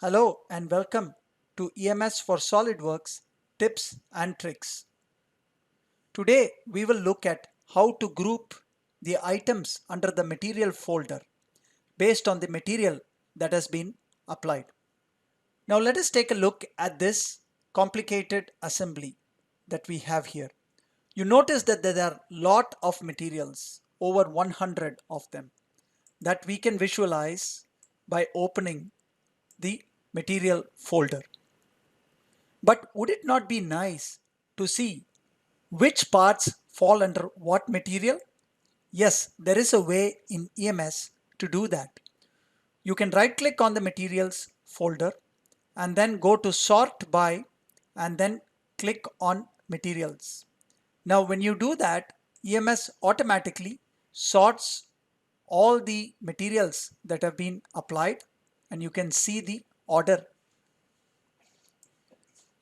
Hello and welcome to EMS for SOLIDWORKS tips and tricks. Today we will look at how to group the items under the material folder based on the material that has been applied. Now let us take a look at this complicated assembly that we have here. You notice that there are a lot of materials, over 100 of them, that we can visualize by opening the material folder. But would it not be nice to see which parts fall under what material? Yes, there is a way in EMS to do that. You can right click on the materials folder and then go to sort by and then click on materials. Now when you do that, EMS automatically sorts all the materials that have been applied and you can see the order.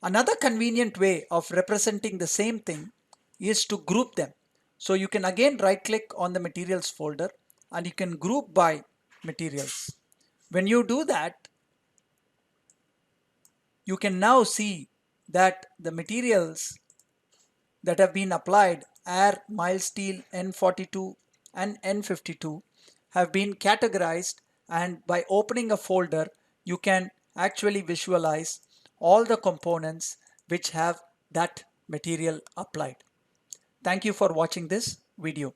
Another convenient way of representing the same thing is to group them. So you can again right click on the materials folder and you can group by materials. When you do that, you can now see that the materials that have been applied, air, mild steel, N42 and N52, have been categorized, and by opening a folder you can actually visualize all the components which have that material applied. Thank you for watching this video.